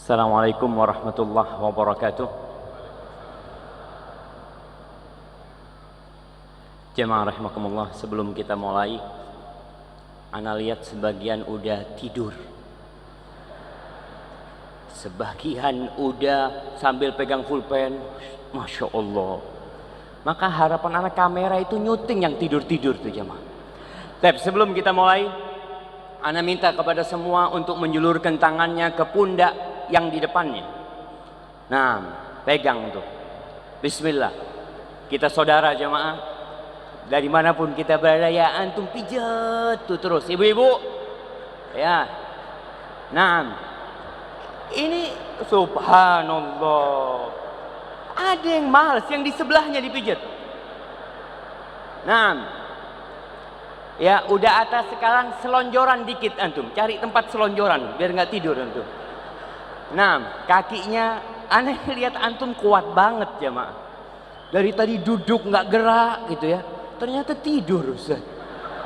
Assalamualaikum warahmatullahi wabarakatuh. Jemaah rahimakumullah, sebelum kita mulai, ana lihat sebagian udah tidur, sebagian udah sambil pegang pulpen. Masya Allah. Maka harapan anak kamera itu nyuting yang tidur-tidur tuh jemaah. Tapi sebelum kita mulai, ana minta kepada semua untuk menjulurkan tangannya ke pundak yang di depannya. Nah, pegang tuh. Bismillah. Kita saudara jemaah. Dari manapun kita berada, ya antum pijat tuh terus. Ibu-ibu. Ya. Nah. Ini subhanallah. Ada yang males yang di sebelahnya dipijat. Nah. Ya, udah atas sekarang selonjoran dikit antum. Cari tempat selonjoran biar nggak tidur antum. Nah, kakinya aneh lihat antum kuat banget jemaah. Dari tadi duduk nggak gerak gitu ya. Ternyata tidur Ustaz.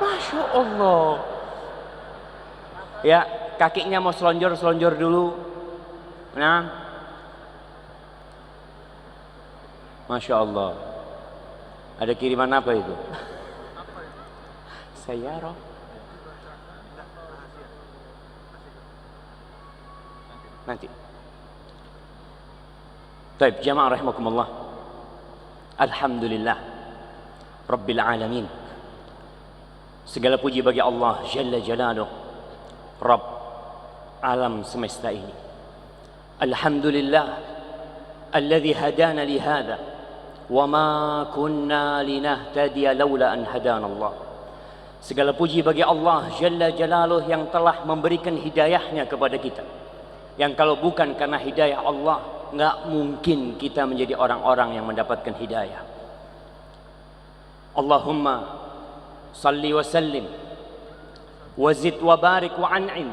Masya Allah. Ya, kakinya mau selonjor dulu. Nah. Masya Allah. Ada kiriman apa itu? Sayyarah. Nanti. Baik, jamaah rahimakumullah. Alhamdulillah Rabbil alamin. Segala puji bagi Allah Jalla Jalaluh, Rabb alam semesta ini. Alhamdulillah alladzi hadana li hadza wa ma kunna linahtadiya laula an hadana Allah. Segala puji bagi Allah Jalla Jalaluh yang telah memberikan hidayahnya kepada kita. Yang kalau bukan karena hidayah Allah, nggak mungkin kita menjadi orang-orang yang mendapatkan hidayah. Allahumma salli wa sallim wa zid wa barik wa an'im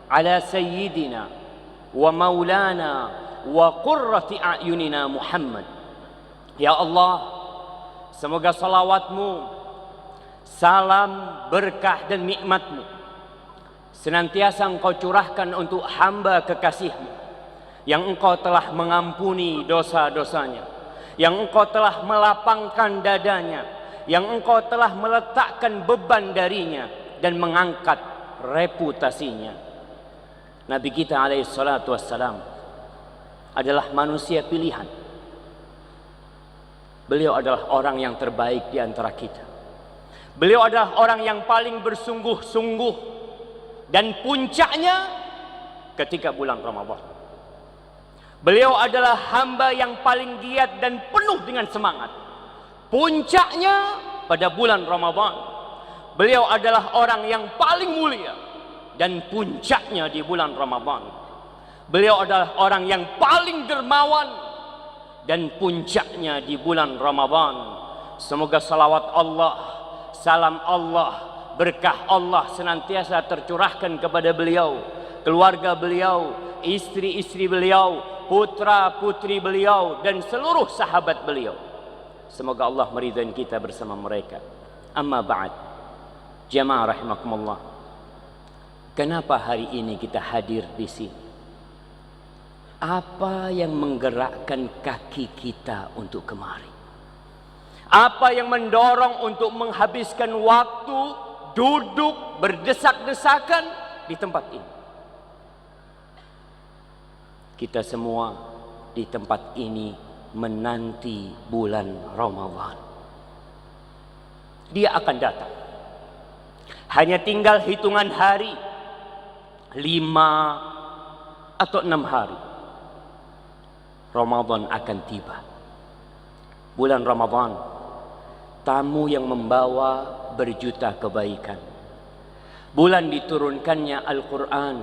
ala sayyidina wa maulana wa qurrati a'yunina Muhammad. Ya Allah, semoga salawatmu, salam, berkah dan nikmatmu senantiasa engkau curahkan untuk hamba kekasihmu yang engkau telah mengampuni dosa-dosanya, yang engkau telah melapangkan dadanya, yang engkau telah meletakkan beban darinya dan mengangkat reputasinya. Nabi kita alaihi salatu wassalam adalah manusia pilihan. Beliau adalah orang yang terbaik di antara kita. Beliau adalah orang yang paling bersungguh-sungguh dan puncaknya ketika bulan Ramadan. Beliau adalah hamba yang paling giat dan penuh dengan semangat. Puncaknya pada bulan Ramadan. Beliau adalah orang yang paling mulia dan puncaknya di bulan Ramadan. Beliau adalah orang yang paling dermawan dan puncaknya di bulan Ramadan. Semoga salawat Allah, salam Allah, berkah Allah senantiasa tercurahkan kepada beliau, keluarga beliau, istri-istri beliau, putra-putri beliau dan seluruh sahabat beliau. Semoga Allah meridai kita bersama mereka. Amma ba'd. Jamaah rahimakumullah. Kenapa hari ini kita hadir di sini? Apa yang menggerakkan kaki kita untuk kemari? Apa yang mendorong untuk menghabiskan waktu duduk berdesak-desakan di tempat ini? Kita semua di tempat ini menanti bulan Ramadan. Dia akan datang. Hanya tinggal hitungan hari, 5 atau 6 hari. Ramadan akan tiba. Bulan Ramadan, tamu yang membawa berjuta kebaikan. Bulan diturunkannya Al-Quran.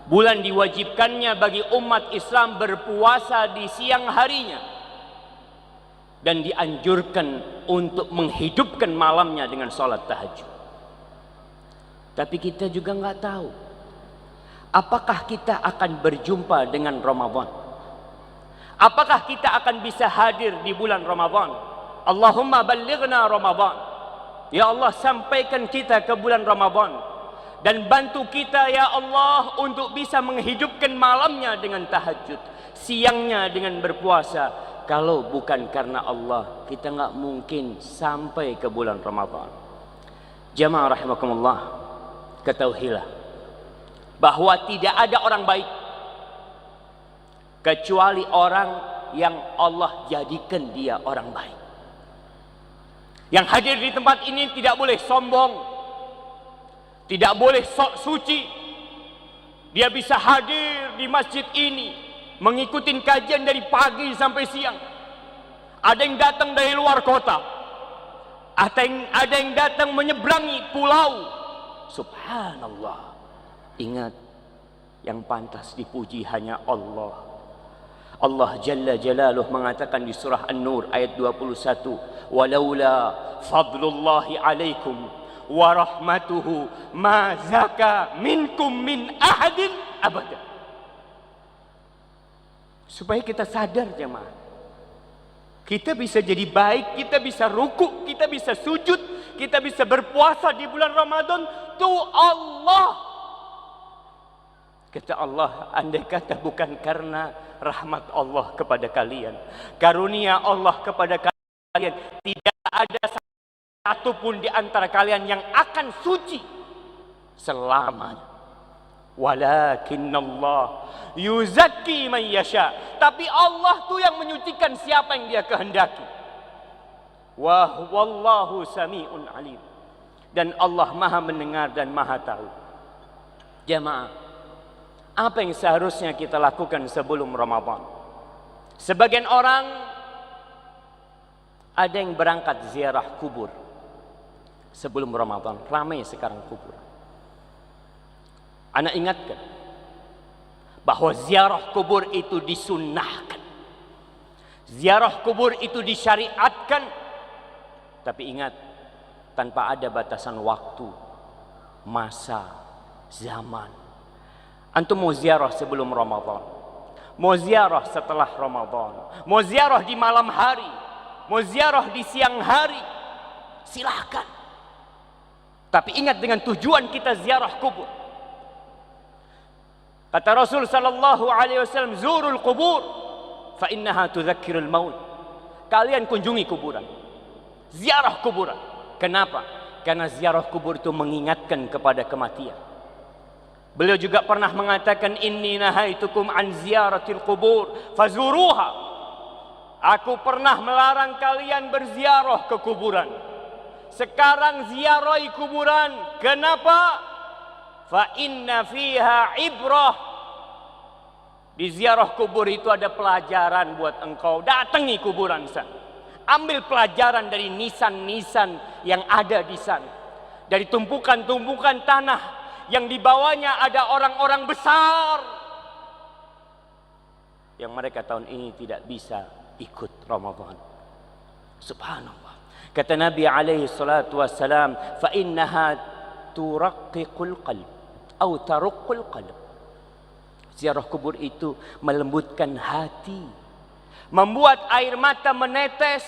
Bulan diwajibkannya bagi umat Islam berpuasa di siang harinya. Dan dianjurkan untuk menghidupkan malamnya dengan sholat tahajud. Tapi kita juga nggak tahu apakah kita akan berjumpa dengan Ramadan. Apakah kita akan bisa hadir di bulan Ramadan? Allahumma ballighna Ramadan. Ya Allah, sampaikan kita ke bulan Ramadan Dan bantu kita ya Allah untuk bisa menghidupkan malamnya dengan tahajud, siangnya dengan berpuasa. Kalau bukan karena Allah, kita nggak mungkin sampai ke bulan Ramadan. Jamaah rahimakumullah, ketahuilah bahwa tidak ada orang baik kecuali orang yang Allah jadikan dia orang baik. Yang hadir di tempat ini tidak boleh sombong, tidak boleh sok suci. Dia bisa hadir di masjid ini, mengikuti kajian dari pagi sampai siang. Ada yang datang dari luar kota, ada yang datang menyeberangi pulau. Subhanallah. Ingat, yang pantas dipuji hanya Allah. Allah Jalla Jalaluh mengatakan di surah An-Nur ayat 21, "Walaula fadlullahi alaikum wa rahmatuhu ma zaka minkum min ahadin abada." Supaya kita sadar jemaah, kita bisa jadi baik, kita bisa ruku, kita bisa sujud, kita bisa berpuasa di bulan Ramadan, itu Allah. Kata Allah, andai kata bukan karena rahmat Allah kepada kalian, karunia Allah kepada kalian, tidak ada satupun di antara kalian yang akan suci selamanya. Walakinnallah yuzakki man yasha. Tapi Allah tuh yang menyucikan siapa yang dia kehendaki. Wallahu sami'un alim. Dan Allah Maha mendengar dan Maha tahu. Jemaah, apa yang seharusnya kita lakukan sebelum Ramadan? Sebagian orang ada yang berangkat ziarah kubur sebelum Ramadan. Ramai sekarang kubur. Ana ingatkan bahwa ziarah kubur itu disunnahkan. Ziarah kubur itu disyariatkan. Tapi ingat, tanpa ada batasan waktu, masa, zaman. Antum mau ziarah sebelum Ramadan, mau ziarah setelah Ramadan, mau ziarah di malam hari, mau ziarah di siang hari, silahkan. Tapi ingat, dengan tujuan kita ziarah kubur. Kata Rasul sallallahu alaihi wasallam, "Zurul qubur fa innaha tudzakkirul maut." Kalian kunjungi kuburan, ziarah kuburan. Kenapa? Karena ziarah kubur itu mengingatkan kepada kematian. Beliau juga pernah mengatakan, "Inni nahaitukum an ziyaratil qubur fazuruha." Aku pernah melarang kalian berziarah ke kuburan. Sekarang ziarahi kuburan. Kenapa? Fa inna fiha ibrah. Di ziarah kubur itu ada pelajaran buat engkau. Datangi kuburan sana. Ambil pelajaran dari nisan-nisan yang ada di sana. Dari tumpukan-tumpukan tanah yang di bawahnya ada orang-orang besar yang mereka tahun ini tidak bisa ikut Ramadan. Subhanallah. Kata Nabi alaihi salatu wassalam, "Fa innaha turaqqiqul qalb atau taruqqul qalb." Ziarah kubur itu melembutkan hati, membuat air mata menetes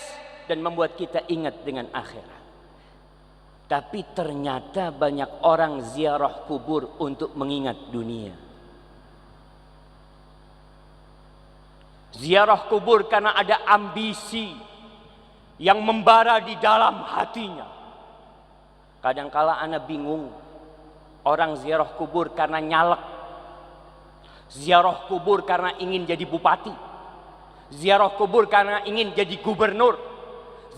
dan membuat kita ingat dengan akhirat. Tapi ternyata banyak orang ziarah kubur untuk mengingat dunia. Ziarah kubur karena ada ambisi yang membara di dalam hatinya. Kadangkala ana bingung, orang ziarah kubur karena nyalek, ziarah kubur karena ingin jadi bupati, ziarah kubur karena ingin jadi gubernur,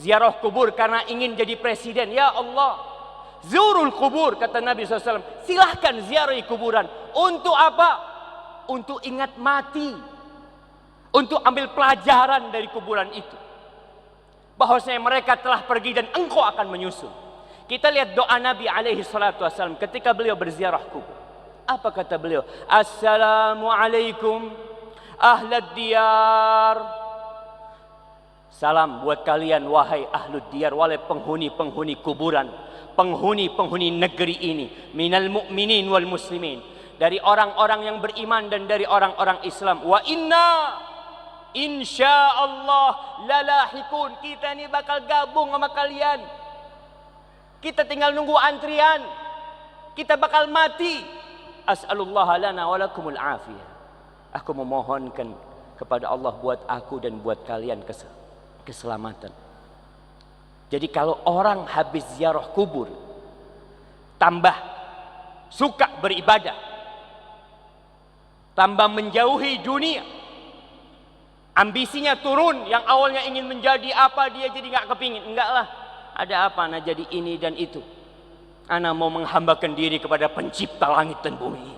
ziarah kubur karena ingin jadi presiden. Ya Allah, zurul kubur, kata Nabi SAW. Silahkan ziarahi kuburan. Untuk apa? Untuk ingat mati, untuk ambil pelajaran dari kuburan itu, bahwasanya mereka telah pergi dan engkau akan menyusul. Kita lihat doa Nabi alaihi salatu wasallam ketika beliau berziarah kubur. Apa kata beliau? Assalamualaikum ahlad diyar. Salam buat kalian wahai ahlud diyar, wahai penghuni-penghuni kuburan, penghuni-penghuni negeri ini, minal mu'minin wal muslimin, dari orang-orang yang beriman dan dari orang-orang Islam. Wa inna insyaallah lalahikun, kita ini bakal gabung sama kalian. Kita tinggal nunggu antrian. Kita bakal mati. As'alullah lana wa lakumul afiyah. Aku memohonkan kepada Allah buat aku dan buat kalian keselamatan. Jadi kalau orang habis ziarah kubur, tambah suka beribadah, tambah menjauhi dunia, ambisinya turun, yang awalnya ingin menjadi apa dia jadi nggak kepingin. Enggak lah, ada apa nah jadi ini dan itu. Ana mau menghambakan diri kepada pencipta langit dan bumi.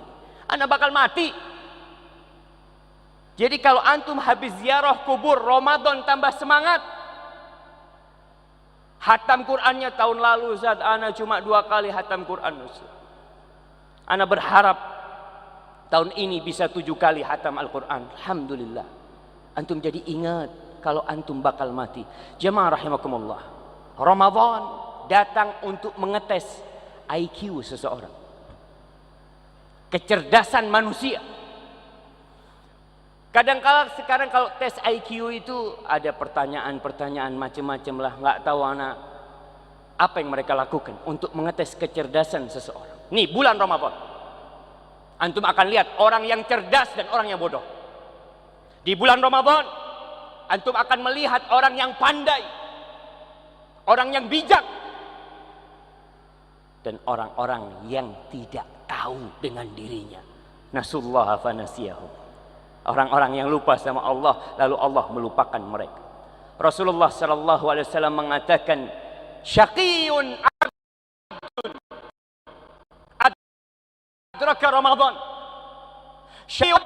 Ana bakal mati. Jadi kalau antum habis ziarah kubur, Ramadan tambah semangat. Hatam Qur'annya tahun lalu Ustaz, ana cuma 2 kali hatam Qur'an Ustaz. Ana berharap tahun ini bisa 7 kali hatam Al-Quran. Alhamdulillah. Antum jadi ingat kalau antum bakal mati. Jemaah rahimakumullah. Ramadan datang untuk mengetes IQ seseorang. Kecerdasan manusia. Kadang-kala sekarang kalau tes IQ itu ada pertanyaan-pertanyaan macam-macam lah. Nggak tahu anak apa yang mereka lakukan untuk mengetes kecerdasan seseorang. Nih bulan Ramadan. Antum akan lihat orang yang cerdas dan orang yang bodoh. Di bulan Ramadan antum akan melihat orang yang pandai, orang yang bijak, dan orang-orang yang tidak tahu dengan dirinya. Nasullaha fanasiyahum. Orang-orang yang lupa sama Allah, lalu Allah melupakan mereka. Rasulullah sallallahu alaihi wasallam mengatakan, syaqiyun abdun adraka Ramadan, syaqiyun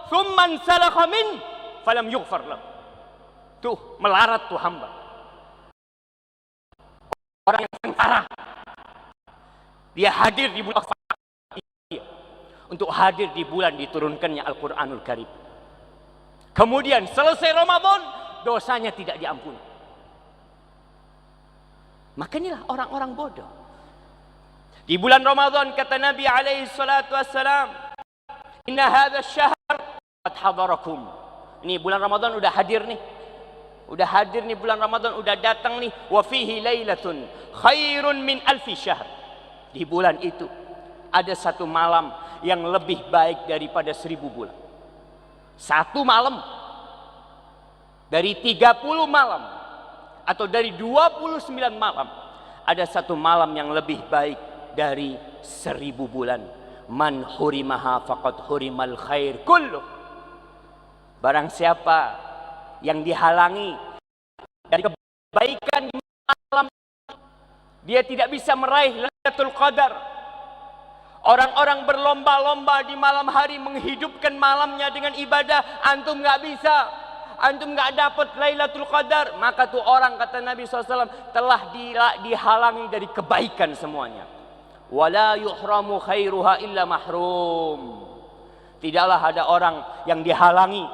thumma salakha min falam yughfar lahu. Tuh melarat tuh hamba. Orang yang sengsara. Dia hadir di bulan untuk hadir di bulan diturunkannya Al-Quranul Karim. Kemudian selesai Ramadan, dosanya tidak diampuni. Makanya orang-orang bodoh. Di bulan Ramadan kata Nabi alaihi salatu wassalam, inna hadha syahr qad hadarakum. Ini bulan Ramadan udah hadir nih. Udah hadir nih bulan Ramadan, udah datang nih. Wa fihi lailatun khairun min alfi syahr. Di bulan itu ada satu malam yang lebih baik daripada 1000 bulan. Satu malam dari 30 malam atau dari 29 malam, ada satu malam yang lebih baik dari 1000 bulan. Man hurimaha faqad hurimal khair kulluh. Barang siapa yang dihalangi dari kebaikan di malam, dia tidak bisa meraih Lailatul Qadar. Orang-orang berlomba-lomba di malam hari menghidupkan malamnya dengan ibadah. Antum nggak bisa. Antum nggak dapat Lailatul Qadar. Maka tuh orang, kata Nabi SAW, telah dihalangi dari kebaikan semuanya. Wala yuhramu khairuha illa mahrum. Tidaklah ada orang yang dihalangi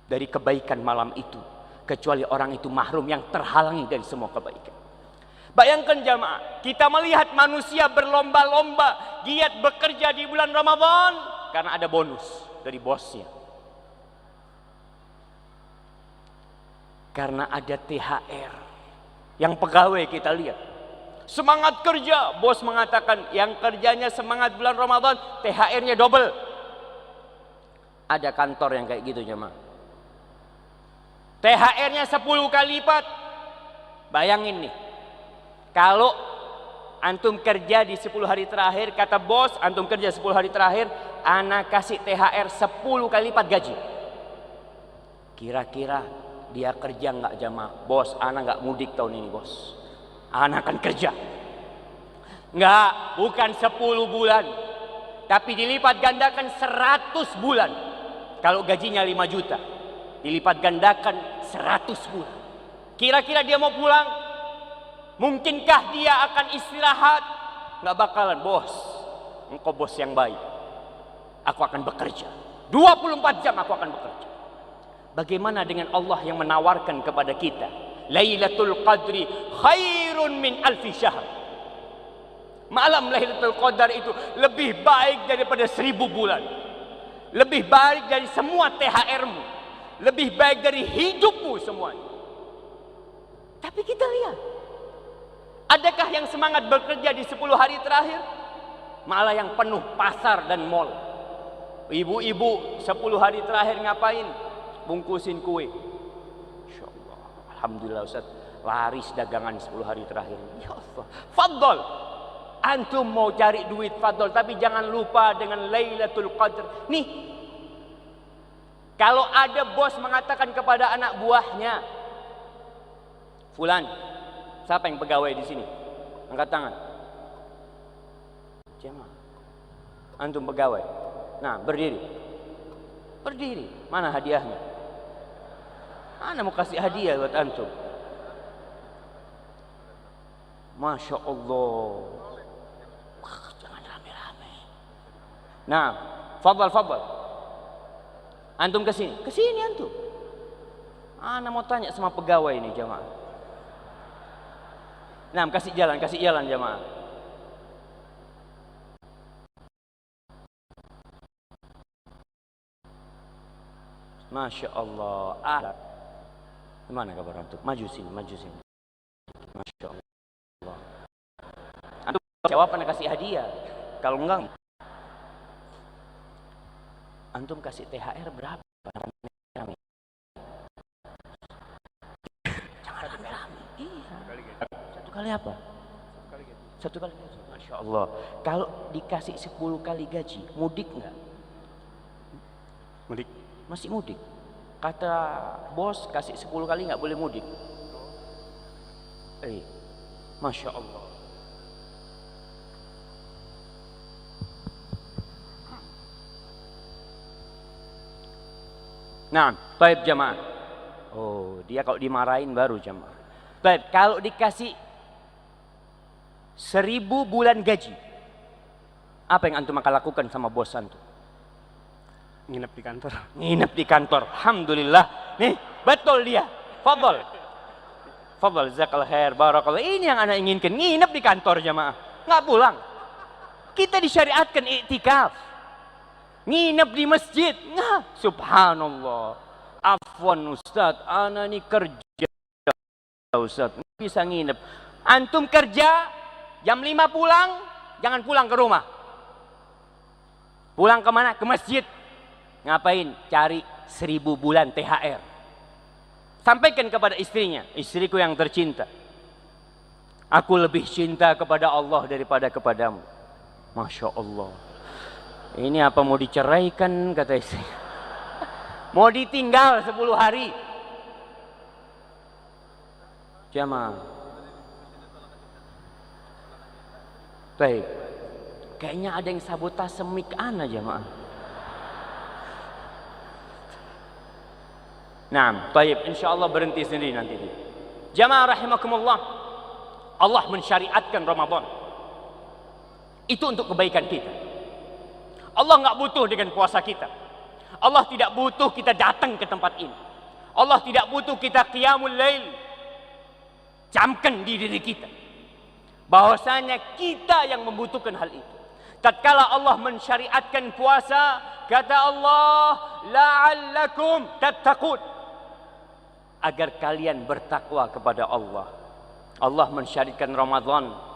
dari kebaikan malam itu, kecuali orang itu mahrum, yang terhalangi dari semua kebaikan. Bayangkan jamaah, kita melihat manusia berlomba-lomba giat bekerja di bulan Ramadan karena ada bonus dari bosnya, karena ada THR. Yang pegawai kita lihat semangat kerja, bos mengatakan yang kerjanya semangat bulan Ramadan, THR-nya double. Ada kantor yang kayak gitu jamaah, THR-nya 10 kali lipat. Bayangin nih, kalau antum kerja di 10 hari terakhir, kata bos, antum kerja 10 hari terakhir, ana kasih THR 10 kali lipat gaji. Kira-kira dia kerja nggak jamaah? Bos, ana nggak mudik tahun ini bos, ana akan kerja. Nggak, bukan 10 bulan, tapi dilipat gandakan 100 bulan. Kalau gajinya 5 juta, dilipat gandakan 100 bulan. Kira-kira dia mau pulang? Mungkinkah dia akan istirahat? Nggak bakalan. Bos, engkau bos yang baik, aku akan bekerja 24 jam, aku akan bekerja. Bagaimana dengan Allah yang menawarkan kepada kita Lailatul Qadri khairun min alfi syahr. Malam Lailatul Qadar itu lebih baik daripada 1000 bulan. Lebih baik dari semua THR-mu, lebih baik dari hidupmu semuanya. Tapi kita lihat, Adakah yang semangat bekerja di 10 hari terakhir? Malah yang penuh pasar dan mall. Ibu-ibu 10 hari terakhir ngapain? Bungkusin kue. Insya Allah. Alhamdulillah Ustaz, laris dagangan 10 hari terakhir. Ya Allah. Fadol. Antum mau cari duit fadol, tapi jangan lupa dengan Lailatul Qadar. Nih, kalau ada bos mengatakan kepada anak buahnya, Fulan, siapa yang pegawai di sini? Angkat tangan. Jemaah. Antum pegawai. Nah, berdiri. Berdiri. Mana hadiahnya? Ana mau kasih hadiah buat antum. Masya Allah. Wah, jangan rame-rame. Nah, fadal. Antum kesini. Kesini antum. Ana mau tanya sama pegawai ini jemaah. Nah, kasih jalan jemaah. Masya Allah. Gimana kabar antum? Maju sini. Masya Allah. Antum jawab, anda kasih hadiah. Kalau enggak, antum kasih THR berapa? Jangan rame-rame. Iya. Satu kali apa? Satu kali gaji. Masya Allah. Kalau dikasih 10 kali gaji, mudik nggak? Mudik. Masih mudik. Kata bos kasih 10 kali nggak boleh mudik. Masya Allah. Nah, baik jamaah. Oh, dia kalau dimarahin baru jamaah. Baik, kalau dikasih 1000 bulan gaji, apa yang antum akan lakukan sama bos antum? Nginep di kantor. Nginep di kantor. Alhamdulillah. Nih, betul dia. Fadol. Jazakallahu khair, barakallah. Ini yang anak inginkan, nginep di kantor jamaah. Nggak pulang. Kita disyariatkan iktikaf. Nginep di masjid. Nah, subhanallah. Afwan Ustaz, ana ini kerja Ustaz, nggak bisa nginep. Antum kerja jam 5 pulang, jangan pulang ke rumah. Pulang kemana? Ke masjid. Ngapain? Cari 1000 bulan THR. Sampaikan kepada istrinya, istriku yang tercinta, aku lebih cinta kepada Allah daripada kepadamu. Masya Allah. Ini apa mau diceraikan, kata istri. Mau ditinggal 10 hari. Jamaah. Baik. Kayaknya ada yang sabotase mic ana jamaah. Nah, baik, insyaallah berhenti sendiri nanti. Jamaah rahimakumullah. Allah mensyariatkan Ramadan. Itu untuk kebaikan kita. Allah nggak butuh dengan puasa kita. Allah tidak butuh kita datang ke tempat ini. Allah tidak butuh kita qiyamul lail. Camkan di diri kita bahwasanya kita yang membutuhkan hal itu. Tatkala Allah mensyariatkan puasa, kata Allah, la'allakum tattaqun, agar kalian bertakwa kepada Allah. Allah mensyariatkan Ramadan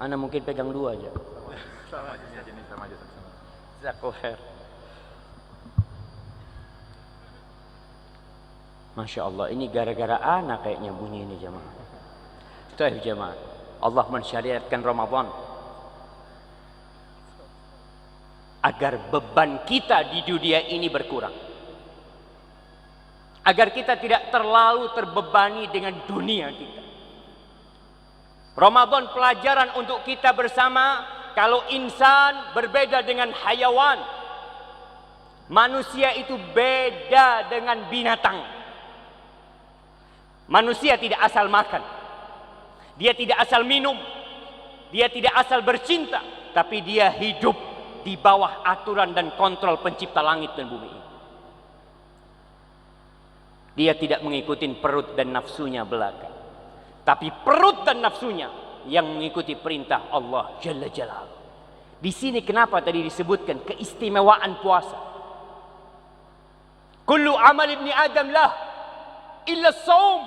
Ana mungkin pegang 2 aja. Sama aja sama. Jazakallahu khair. Masya Allah, ini gara-gara ana kayaknya bunyi ini jemaah. Baik jemaah, Allah mensyariatkan Ramadan agar beban kita di dunia ini berkurang. Agar kita tidak terlalu terbebani dengan dunia kita. Ramadan pelajaran untuk kita bersama. Kalau insan berbeda dengan hayawan, manusia itu beda dengan binatang. Manusia tidak asal makan, dia tidak asal minum, dia tidak asal bercinta, tapi dia hidup di bawah aturan dan kontrol pencipta langit dan bumi ini. Dia tidak mengikuti perut dan nafsunya belaka, tapi perut dan nafsunya yang mengikuti perintah Allah Jalla Jalaluhu. Di sini kenapa tadi disebutkan keistimewaan puasa? Kullu amal ibni Adam lah illa as-shaum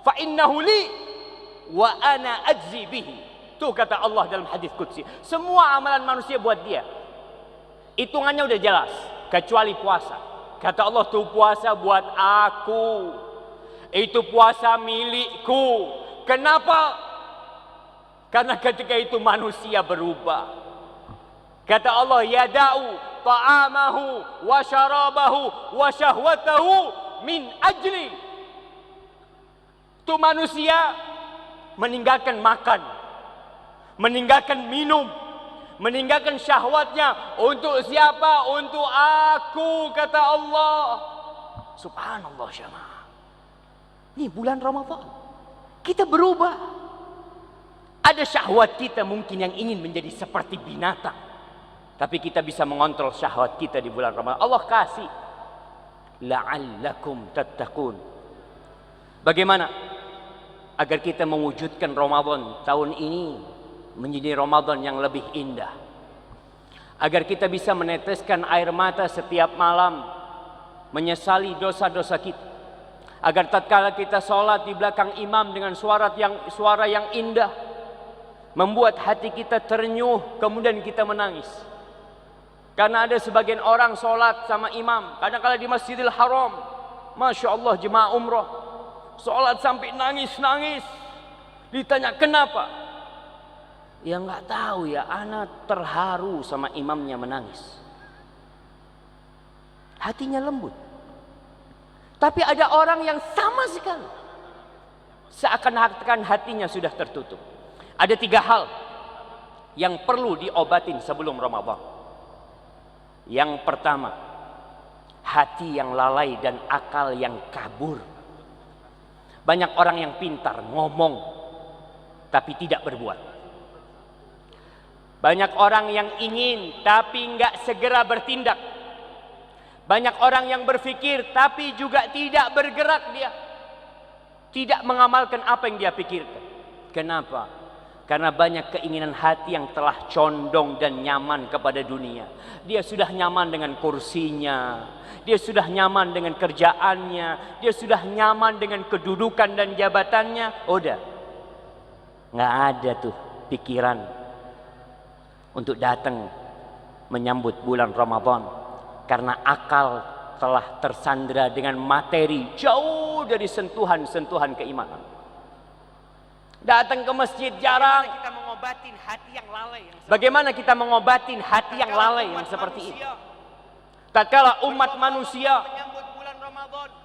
fa innahu li wa ana ajzi bihi. Itu kata Allah dalam hadis qudsi. Semua amalan manusia buat dia. Hitungannya udah jelas, kecuali puasa. Kata Allah, tuh puasa buat aku. Itu puasa milikku. Kenapa? Karena ketika itu manusia berubah. Kata Allah, yada'u ta'amahu wa syarabahu wa syahwatahu min ajli. Itu manusia meninggalkan makan, meninggalkan minum, meninggalkan syahwatnya. Untuk siapa? Untuk aku, kata Allah. Subhanallah syamah. Ini bulan Ramadan. Kita berubah. Ada syahwat kita mungkin yang ingin menjadi seperti binatang. Tapi kita bisa mengontrol syahwat kita di bulan Ramadan. Allah kasih. La'allakum tattaqun. Bagaimana agar kita mewujudkan Ramadan tahun ini menjadi Ramadan yang lebih indah? Agar kita bisa meneteskan air mata setiap malam, menyesali dosa-dosa kita. Agar tatkala kita sholat di belakang imam dengan suara yang indah, membuat hati kita ternyuh, kemudian kita menangis. Karena ada sebagian orang sholat sama imam, kadang-kadang di Masjidil Haram, Masya Allah jemaah umrah, sholat sampai nangis-nangis. Ditanya kenapa? Ya nggak tahu ya, ana terharu sama imamnya menangis. Hatinya lembut. Tapi ada orang yang sama sekali seakan-akan hatinya sudah tertutup. Ada 3 hal yang perlu diobatin sebelum Ramadan. Yang pertama, hati yang lalai dan akal yang kabur. Banyak orang yang pintar ngomong tapi tidak berbuat. Banyak orang yang ingin tapi nggak segera bertindak. Banyak orang yang berpikir tapi juga tidak bergerak dia. Tidak mengamalkan apa yang dia pikirkan. Kenapa? Karena banyak keinginan hati yang telah condong dan nyaman kepada dunia. Dia sudah nyaman dengan kursinya. Dia sudah nyaman dengan kerjaannya. Dia sudah nyaman dengan kedudukan dan jabatannya. Udah. Nggak ada tuh pikiran untuk datang menyambut bulan Ramadan. Karena akal telah tersandra dengan materi jauh dari sentuhan-sentuhan keimanan. Datang ke masjid jarang. Bagaimana kita mengobatin hati yang lalai? Bagaimana kita mengobatin hati yang lalai yang seperti ini? Tatkala umat manusia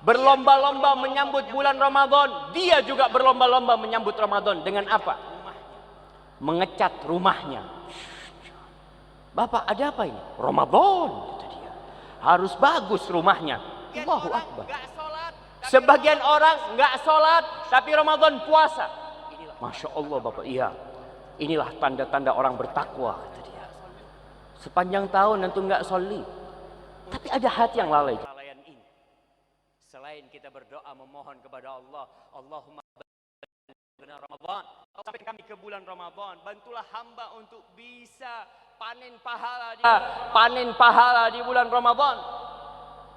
berlomba-lomba menyambut bulan Ramadan, dia juga berlomba-lomba menyambut Ramadan dengan apa? Mengecat rumahnya. Bapak, ada apa ini? Ramadan, kata dia. Harus bagus rumahnya. Allahu Akbar. Sebagian orang nggak sholat tapi Ramadan puasa. Masya Allah Bapak, iya. Inilah tanda-tanda orang bertakwa, kata dia. Sepanjang tahun tentu nggak soli, tapi ada hati yang lalai. Selain kita berdoa memohon kepada Allah, Allahumma benar Ramadan, sampai kami ke bulan Ramadan, bantulah hamba untuk bisa panen pahala di bulan Ramadan.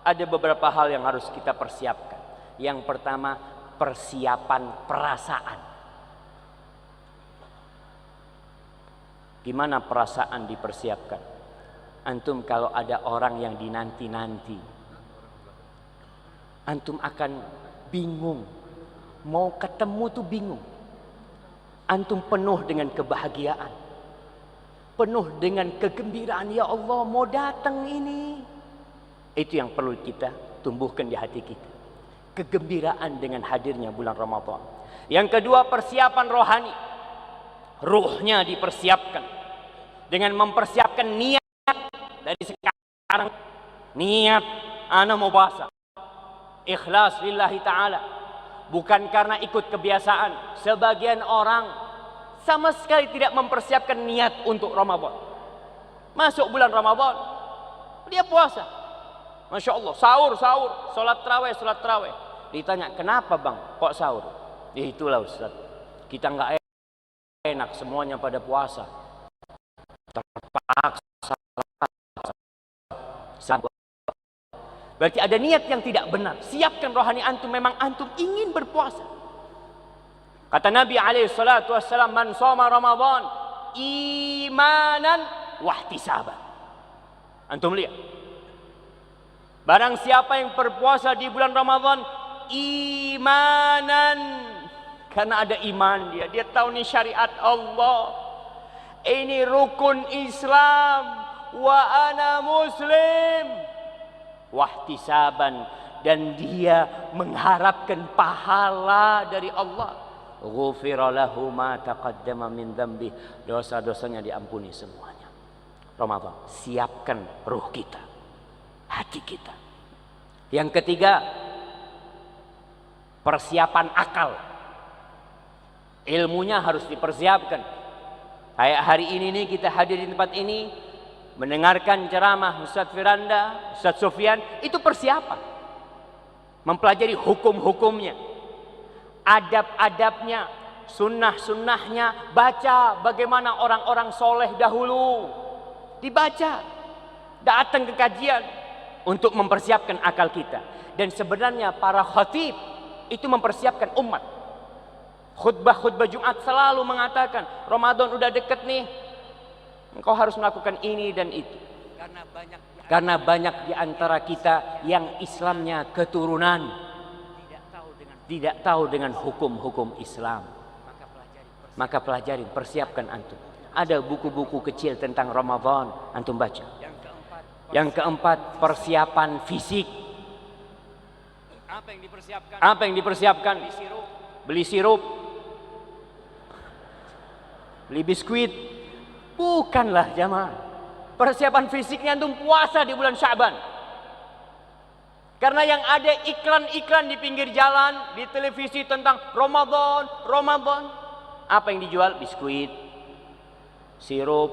Ada beberapa hal yang harus kita persiapkan. Yang pertama, persiapan perasaan. Gimana perasaan dipersiapkan? Antum kalau ada orang yang dinanti-nanti, antum akan bingung. Mau ketemu tuh bingung. Antum penuh dengan kebahagiaan, penuh dengan kegembiraan. Ya Allah, mau datang ini. Itu yang perlu kita tumbuhkan di hati kita. Kegembiraan dengan hadirnya bulan Ramadan. Yang kedua, persiapan rohani. Ruhnya dipersiapkan dengan mempersiapkan niat dari sekarang. Niat, ana mau puasa, ikhlas lillahi ta'ala, bukan karena ikut kebiasaan. Sebagian orang sama sekali tidak mempersiapkan niat untuk Ramadan. Masuk bulan Ramadan, dia puasa, Masya Allah, sahur, sholat tarawih. Ditanya, kenapa bang kok sahur? Ya itulah Ustaz, kita nggak enak, semuanya pada puasa. Terpaksa. Berarti ada niat yang tidak benar. Siapkan rohani antum, memang antum ingin berpuasa. Kata Nabi SAW, man shoma Ramadan imanan wahtisaban. Antum lihat. Barang siapa yang berpuasa di bulan Ramadan imanan, karena ada iman dia tahu nih syariat Allah. Ini rukun Islam, wa ana muslim. Wahtisaban, dan dia mengharapkan pahala dari Allah. Ghufira lahu ma taqaddama min dzambi, dosa-dosanya diampuni semuanya. Ramadan, siapkan ruh kita, hati kita. Yang ketiga, persiapan akal. Ilmunya harus dipersiapkan. Kayak hari ini nih kita hadir di tempat ini, mendengarkan ceramah Ustaz Firanda, Ustaz Sufyan, itu persiapan. Mempelajari hukum-hukumnya, adab-adabnya, sunnah-sunnahnya, baca bagaimana orang-orang soleh dahulu. Dibaca, datang ke kajian untuk mempersiapkan akal kita. Dan sebenarnya para khatib itu mempersiapkan umat. Khutbah-khutbah Jumat selalu mengatakan, Ramadan udah deket nih, engkau harus melakukan ini dan itu. Karena banyak di antara kita yang Islamnya keturunan, tidak tahu dengan hukum-hukum Islam. Maka pelajari, persiapkan antum. Ada buku-buku kecil tentang Ramadan, antum baca. Yang keempat, persiapan fisik. Apa yang dipersiapkan? Beli sirup, beli biskuit. Bukanlah jamaah. Persiapan fisiknya antum puasa di bulan Sya'ban. Karena yang ada iklan-iklan di pinggir jalan, di televisi tentang Ramadan. Apa yang dijual? Biskuit, sirup,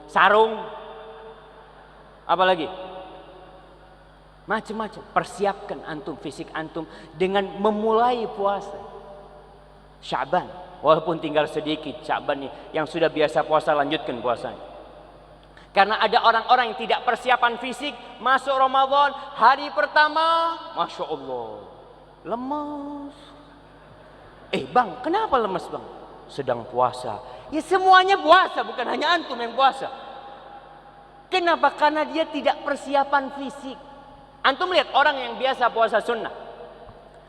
sarung. Apa lagi? Macam-macam. Persiapkan antum fisik antum dengan memulai puasa Sya'ban. Walaupun tinggal sedikit Sya'ban nih, yang sudah biasa puasa lanjutkan puasanya. Karena ada orang-orang yang tidak persiapan fisik, masuk Ramadan hari pertama, Masya Allah, lemes. Bang, kenapa lemes bang? Sedang puasa. Ya semuanya puasa, bukan hanya antum yang puasa. Kenapa? Karena dia tidak persiapan fisik. Antum lihat orang yang biasa puasa sunnah,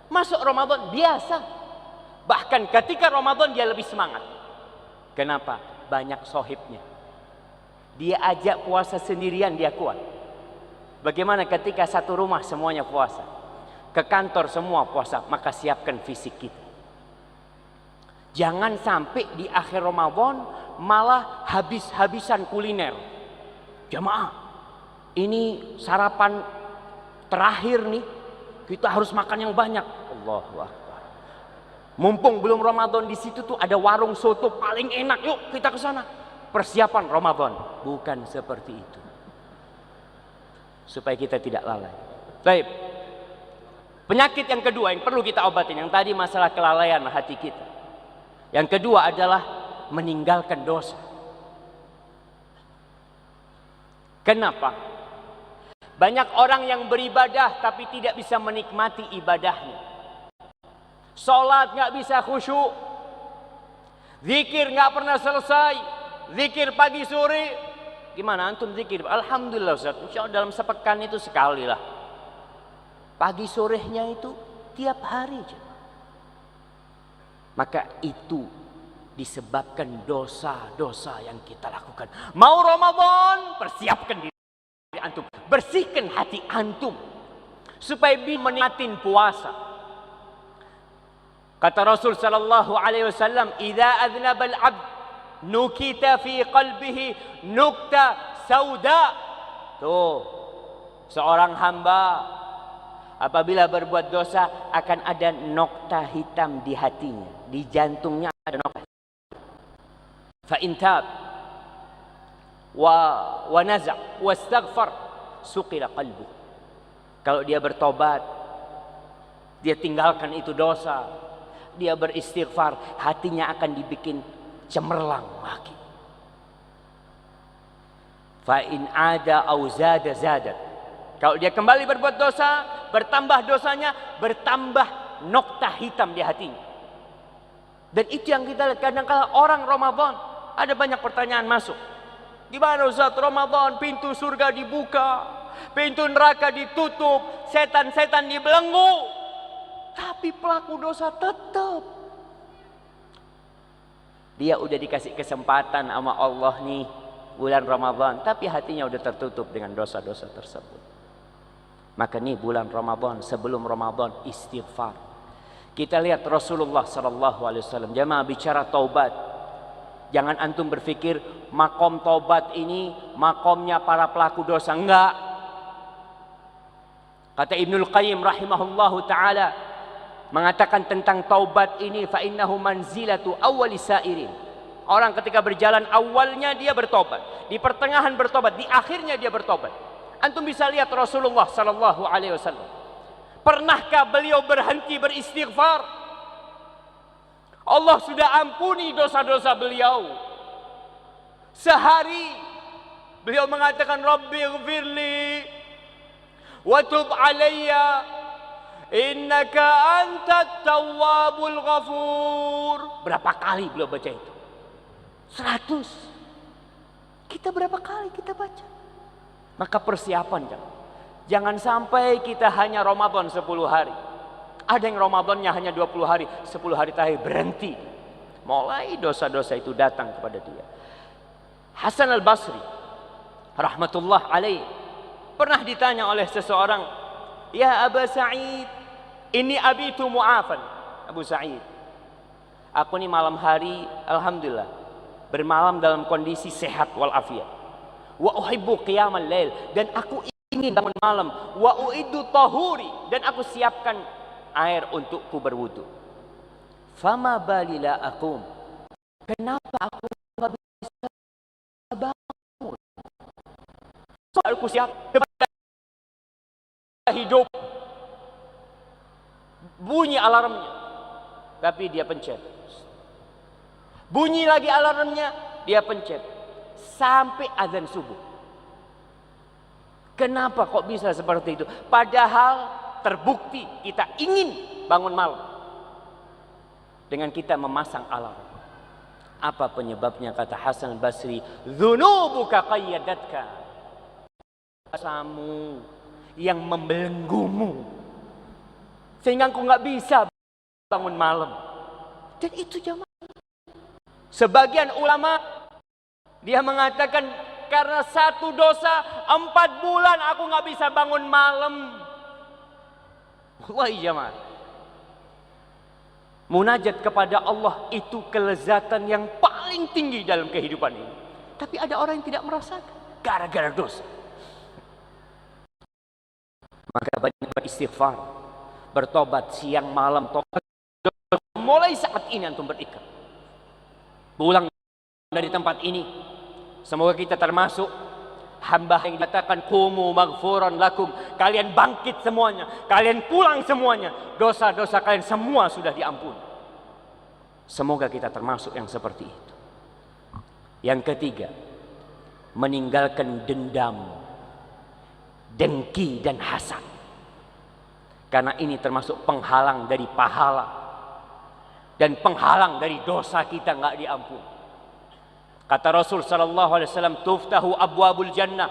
masuk Ramadan biasa. Bahkan ketika Ramadan dia lebih semangat. Kenapa? Banyak sohibnya. Dia ajak puasa sendirian, dia kuat. Bagaimana ketika satu rumah semuanya puasa, ke kantor semua puasa, maka siapkan fisik kita. Jangan sampai di akhir Ramadan malah habis-habisan kuliner. Jamaah, ini sarapan terakhir nih, kita harus makan yang banyak. Allahu Akbar. Mumpung belum Ramadan, di situ tuh ada warung soto paling enak, yuk kita ke sana. Persiapan Ramadan, bukan seperti itu. Supaya kita tidak lalai. Baik. Penyakit yang kedua yang perlu kita obatin, yang tadi masalah kelalaian hati kita. Yang kedua adalah meninggalkan dosa. Kenapa? Banyak orang yang beribadah tapi tidak bisa menikmati ibadahnya. Salat nggak bisa khusyuk, zikir nggak pernah selesai. Zikir pagi sore, gimana antum zikir? Alhamdulillah Ustaz, insya Allah dalam sepekan itu sekali lah. Pagi sorenya itu tiap hari aja. Maka itu disebabkan dosa-dosa yang kita lakukan. Mau Ramadan, persiapkan diri antum, bersihkan hati antum supaya bisa menikmatin puasa. Kata Rasul sallallahu alaihi wasallam, "Idza aznaba al-'abd nukita fi qalbihi nukta sauda." Tuh, seorang hamba apabila berbuat dosa akan ada nokta hitam di hatinya, di jantungnya ada nokta. Fa in tab wa naza' wastaghfar suqila qalbu. Kalau dia bertobat, dia tinggalkan itu dosa, dia beristighfar, hatinya akan dibikin cemerlang lagi. Fa in ada au zada zadat. Kalau dia kembali berbuat dosa, bertambah dosanya, bertambah nokta hitam di hatinya. Dan itu yang kita lihat kadang-kala orang Ramadan, ada banyak pertanyaan masuk. Gimana Ustaz, Ramadan pintu surga dibuka, pintu neraka ditutup, setan-setan dibelenggu, tapi pelaku dosa tetap. Dia udah dikasih kesempatan sama Allah nih bulan Ramadan, tapi hatinya udah tertutup dengan dosa-dosa tersebut. Maka nih bulan Ramadan, sebelum Ramadan istighfar. Kita lihat Rasulullah SAW, jamaah bicara taubat. Jangan antum berpikir makom taubat ini makomnya para pelaku dosa. Enggak. Kata Ibnul Qayyim rahimahullahu ta'ala mengatakan tentang taubat ini, fa innahu manzilatu awwali sairin. Orang ketika berjalan awalnya dia bertobat, di pertengahan bertobat, di akhirnya dia bertobat. Antum bisa lihat Rasulullah sallallahu alaihi wasallam. Pernahkah beliau berhenti beristighfar? Allah sudah ampuni dosa-dosa beliau. Sehari beliau mengatakan Rabbi ighfirli wa tub alayya innaka antat tawwabul ghafur. Berapa kali beliau baca itu? 100. Kita berapa kali kita baca? Maka persiapan jangan sampai kita hanya Ramadan 10 hari. Ada yang Ramadannya hanya 20 hari, 10 hari terakhir berhenti. Mulai dosa-dosa itu datang kepada dia. Hasan al-Basri rahmatullah alaih pernah ditanya oleh seseorang, "Ya Aba Sa'id, ini abitu mu'afan." Abu Sa'id, aku ini malam hari alhamdulillah bermalam dalam kondisi sehat walafiat. Wa uhibbu qiyamal lail, dan aku ingin bangun malam. Wa uiddu tahuri, dan aku siapkan air untukku berwudu. Fama balila aqum, kenapa aku enggak bisa bangun? Soal aku siap hidup. Bunyi alarmnya, tapi dia pencet. Bunyi lagi alarmnya, dia pencet. Sampai azan subuh. Kenapa kok bisa seperti itu? Padahal terbukti kita ingin bangun malam dengan kita memasang alarm. Apa penyebabnya? Kata Hasan Basri, dzunubuka qayyadatka. Dosamu yang membelenggumu sehingga engkau nggak bisa bangun malam. Dan itu jamaah. Sebagian ulama dia mengatakan karena satu dosa 4 bulan aku nggak bisa bangun malam. Wallahi jamaah, munajat kepada Allah itu kelezatan yang paling tinggi dalam kehidupan ini. Tapi ada orang yang tidak merasakan gara-gara dosa. Maka banyak beristighfar, bertobat siang malam, tobat mulai saat ini antum berikat. Pulang dari tempat ini, semoga kita termasuk hamba yang dikatakan qumu maghfuran lakum. Kalian bangkit semuanya, kalian pulang semuanya, dosa-dosa kalian semua sudah diampuni. Semoga kita termasuk yang seperti itu. Yang ketiga, meninggalkan dendam, dengki dan hasad. Karena ini termasuk penghalang dari pahala dan penghalang dari dosa kita nggak diampuni. Kata Rasul sallallahu alaihi wasallam, tuftahu abwabul jannah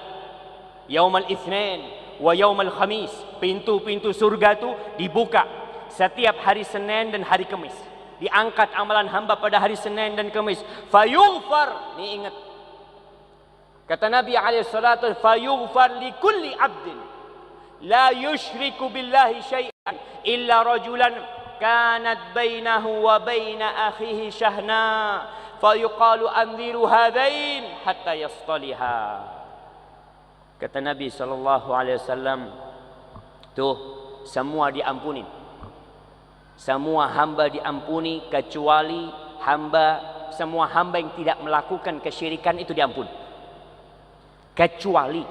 yaumal itsnain wa yaumal khamis. Pintu-pintu surga itu dibuka setiap hari Senin dan hari Kamis. Diangkat amalan hamba pada hari Senin dan Kamis. Fayughfar, ini ingat. Kata Nabi alaihi salatu, fayughfar li kulli 'abdin la yushriku billahi syai'an illa rajulan kanat bainahu wa baina akhihi syahna fayuqalu anziru hadain hatta yastaliha. Kata Nabi sallallahu alaihi wasallam, tuh semua diampuni. Semua hamba diampuni kecuali semua hamba yang tidak melakukan kesyirikan itu diampuni. Kecuali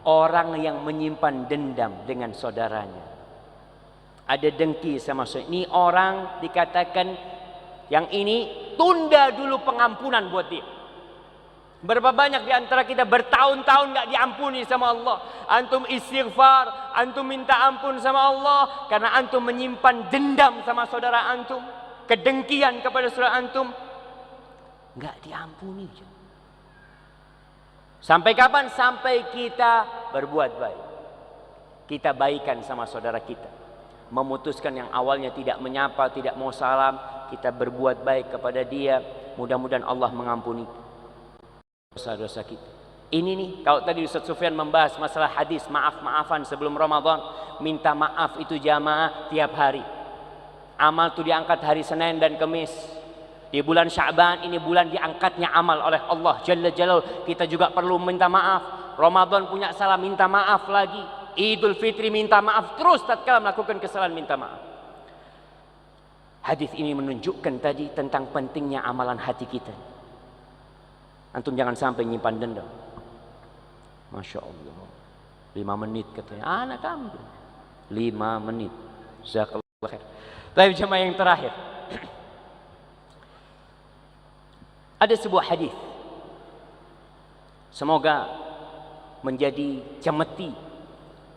orang yang menyimpan dendam dengan saudaranya. Ada dengki sama saudara. Ini orang dikatakan Yang ini tunda dulu pengampunan buat dia. Berapa banyak di antara kita bertahun-tahun gak diampuni sama Allah. Antum istighfar, antum minta ampun sama Allah karena antum menyimpan dendam sama saudara antum, kedengkian kepada saudara antum, gak diampuni. Sampai kapan? Sampai kita berbuat baik. Kita baikan sama saudara kita. Memutuskan yang awalnya tidak menyapa, tidak mau salam, kita berbuat baik kepada dia. Mudah-mudahan Allah mengampuni dosa-dosa kita. Ini nih, kalau tadi Ustaz Sufyan membahas masalah hadis maaf-maafan sebelum Ramadan, minta maaf itu jamaah tiap hari. Amal itu diangkat hari Senin dan Kamis. Di bulan Sya'ban ini bulan diangkatnya amal oleh Allah Jalla Jalaluhu. Kita juga perlu minta maaf. Ramadan punya salah minta maaf lagi. Idul Fitri minta maaf terus tatkala melakukan kesalahan minta maaf. Hadis ini menunjukkan tadi tentang pentingnya amalan hati kita. Antum jangan sampai nyimpan dendam. Masya Allah, 5 menit katanya anak kambing, 5 menit. Jazakallahu khair. Tapi jemaah yang terakhir, ada sebuah hadis, semoga menjadi cemeti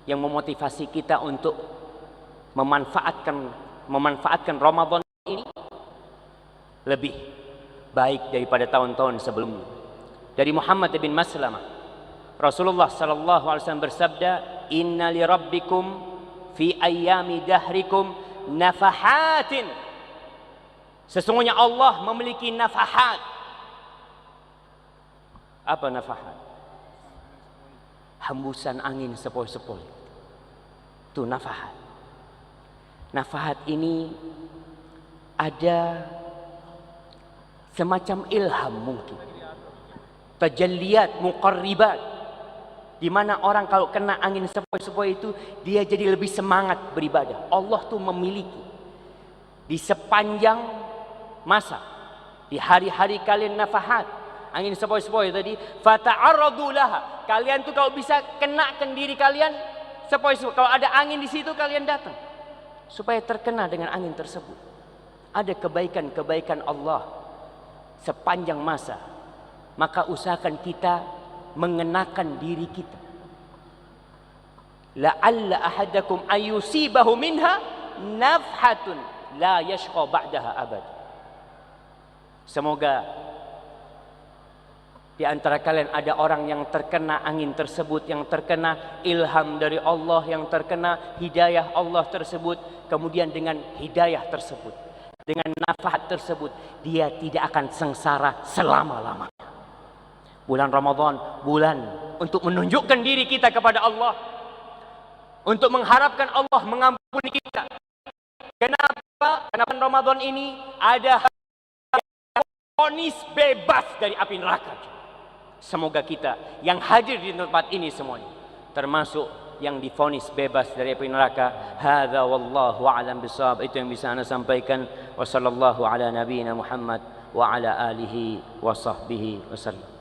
yang memotivasi kita untuk memanfaatkan Ramadan ini lebih baik daripada tahun-tahun sebelumnya. Dari Muhammad bin Maslamah, Rasulullah sallallahu alaihi wasallam bersabda, "Inna li rabbikum fi ayyami dahrikum nafahatin." Sesungguhnya Allah memiliki nafahat. Apa nafahat? Hembusan angin sepoi-sepoi. Itu nafahat. Nafahat ini ada semacam ilham mungkin. Tajalliyat muqarribat, di mana orang kalau kena angin sepoi-sepoi itu dia jadi lebih semangat beribadah. Allah tuh memiliki di sepanjang masa, di hari-hari kalian nafahat, angin sepoi-sepoi tadi, fata'arradu laha. Kalian tuh kalau bisa kenakan diri kalian sepoi-sepoi. Kalau ada angin di situ kalian datang supaya terkena dengan angin tersebut. Ada kebaikan-kebaikan Allah sepanjang masa. Maka usahakan kita mengenakan diri kita. La'alla ahadakum ayusibahu minha nafhatun la yashqa ba'daha abad. Semoga di antara kalian ada orang yang terkena angin tersebut, yang terkena ilham dari Allah, yang terkena hidayah Allah tersebut, kemudian dengan hidayah tersebut, dengan nafahat tersebut, dia tidak akan sengsara selama-lamanya. Bulan Ramadan, bulan untuk menunjukkan diri kita kepada Allah, untuk mengharapkan Allah mengampuni kita. Kenapa? Karena Ramadan ini ada vonis bebas dari api neraka. Semoga kita yang hadir di tempat ini semuanya termasuk yang divonis bebas dari api neraka. Hadza wallahu a'lam bishawab. Itu yang bisa ana sampaikan. Wassallallahu ala nabiyyina Muhammad wa ala alihi wa sahbihi wasallam.